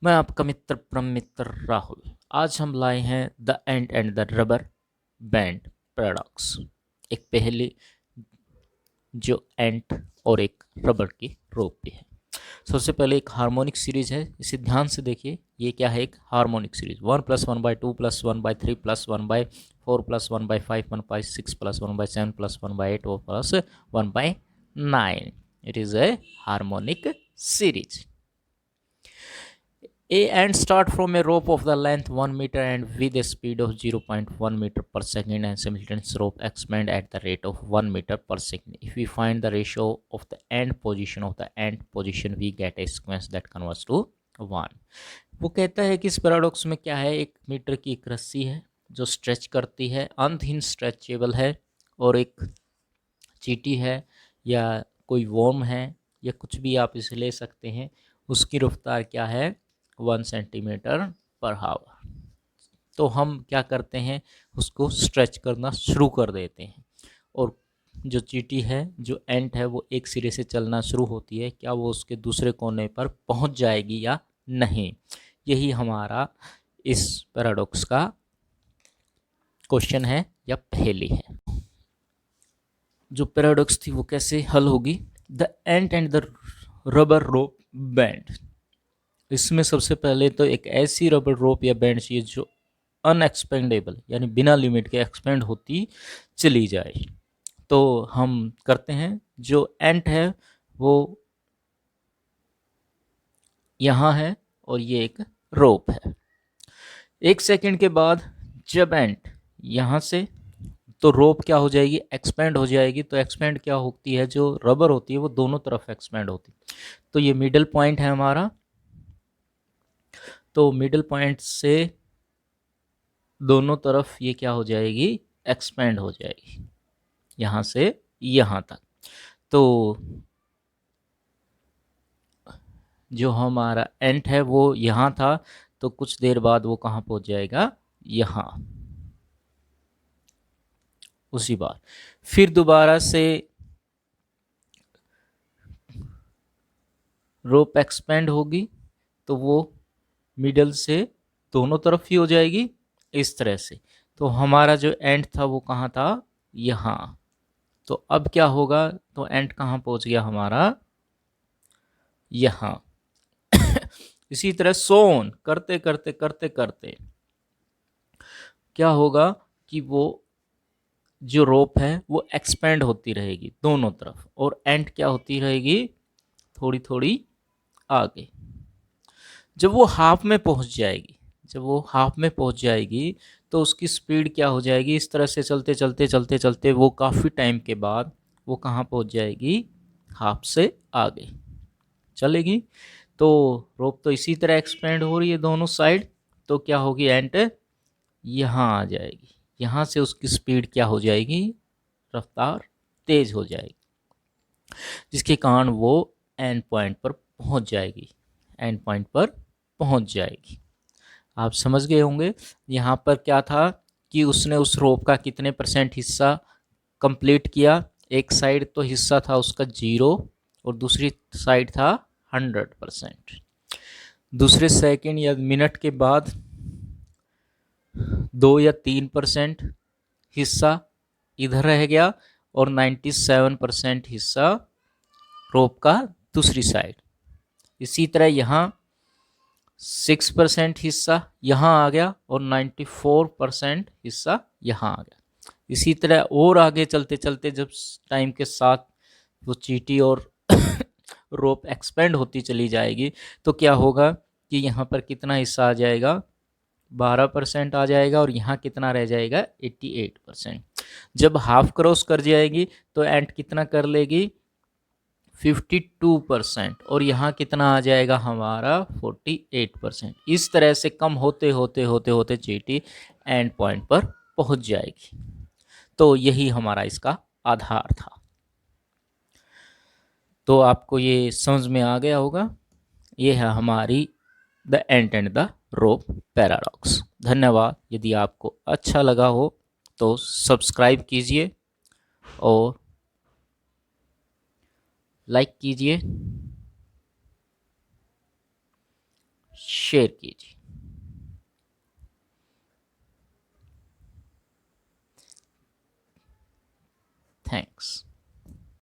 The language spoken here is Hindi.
मैं आपका मित्र परम मित्र राहुल। आज हम लाए हैं the ant and the rubber band paradox. एक पहेली जो एंट और एक रबर की रोप भी है। सबसे पहले एक हार्मोनिक सीरीज है, इसे ध्यान से देखिए। ये क्या है? एक हार्मोनिक सीरीज। 1+1/2+1/3+1/4+1/5 1/6+1/7+1/8 और +1/9। It is a harmonic series. A ant start from a rope of the length 1 meter and with a speed of 0.1 meter per second, and simultaneous rope expand at the rate of 1 meter per second. If we find the ratio of the end position of the ant position, we get a sequence that converts to 1. वो कहता है कि इस पैराडॉक्स में क्या है, 1 मीटर की एक रस्सी है जो स्ट्रेच करती है, अंतहीन स्ट्रेचेबल है, और एक चींटी है या कोई वर्म है या कुछ भी आप इसे ले सकते हैं। उसकी रफ्तार क्या है? 1 सेंटीमीटर पर हावर। तो हम क्या करते हैं, उसको स्ट्रेच करना शुरू कर देते हैं, और जो चींटी है, जो एंट है, वो एक सिरे से चलना शुरू होती है। क्या वो उसके दूसरे कोने पर पहुंच जाएगी या नहीं? यही हमारा इस पैराडॉक्स का क्वेश्चन है या पहेली है। जो पैराडॉक्स थी वो कैसे हल होगी? The ant and the rubber rope band. इसमें सबसे पहले तो एक ऐसी रबर रोप या बैंड चाहिए जो अनएक्सपेंडेबल, यानी बिना लिमिट के एक्सपेंड होती चली जाए। तो हम करते हैं, जो एंट है वो यहाँ है और ये एक रोप है। 1 सेकंड के बाद जब एंट यहाँ से, तो रोप क्या हो जाएगी? एक्सपेंड हो जाएगी। तो एक्सपेंड क्या होती है? जो रबर होती है वो दोनों तरफ एक्सपेंड होती है। तो ये मिडल पॉइंट है हमारा। तो मिडल पॉइंट से दोनों तरफ ये क्या हो जाएगी? एक्सपेंड हो जाएगी, यहाँ से यहाँ तक। तो जो हमारा एंट है वो यहाँ था, तो कुछ देर बाद वो कहाँ पहुँच जाएगा? यहाँ। उसी बार फिर दोबारा से रोप एक्सपेंड होगी, तो वो मिडल से दोनों तरफ ही हो जाएगी, इस तरह से। तो हमारा जो एंड था वो कहाँ था? यहाँ। तो अब क्या होगा? तो एंड कहाँ पहुँच गया हमारा? यहाँ। इसी तरह सोन करते करते करते करते क्या होगा कि वो जो रोप है वो एक्सपेंड होती रहेगी दोनों तरफ, और एंड क्या होती रहेगी? थोड़ी थोड़ी आगे। जब वो हाफ में पहुंच जाएगी, जब वो हाफ में पहुंच जाएगी, तो उसकी स्पीड क्या हो जाएगी? इस तरह से चलते चलते चलते चलते वो काफ़ी टाइम के बाद वो कहाँ पहुंच जाएगी? हाफ से आगे चलेगी। तो रोप तो इसी तरह एक्सपेंड हो रही है दोनों साइड। तो क्या होगी? एंड यहाँ आ जाएगी। यहाँ से उसकी स्पीड क्या हो जाएगी? रफ्तार तेज हो जाएगी, जिसके कारण वो एंड पॉइंट पर पहुंच जाएगी। एंड पॉइंट पर पहुंच जाएगी। आप समझ गए होंगे। यहाँ पर क्या था कि उसने उस रोप का कितने % हिस्सा कंप्लीट किया? एक साइड तो हिस्सा था उसका 0 और दूसरी साइड था 100%। दूसरे सेकंड या मिनट के बाद 2 या 3% हिस्सा इधर रह गया, और 97% हिस्सा रोप का दूसरी साइड। इसी तरह यहाँ 6% हिस्सा यहाँ आ गया और 94% हिस्सा यहाँ आ गया। इसी तरह और आगे चलते चलते जब टाइम के साथ वो चींटी और रोप एक्सपेंड होती चली जाएगी, तो क्या होगा कि यहाँ पर कितना हिस्सा आ जाएगा? 12% आ जाएगा, और यहाँ कितना रह जाएगा? 88%। जब हाफ क्रॉस कर जाएगी तो एंट कितना कर लेगी? 52%, और यहाँ कितना आ जाएगा हमारा? 48%। इस तरह से कम होते होते होते होते चींटी एंड पॉइंट पर पहुंच जाएगी। तो यही हमारा इसका आधार था। तो आपको ये समझ में आ गया होगा। ये है हमारी the ant and the rope paradox. धन्यवाद। यदि आपको अच्छा लगा हो तो सब्सक्राइब कीजिए और लाइक कीजिए। शेयर कीजिए। थैंक्स।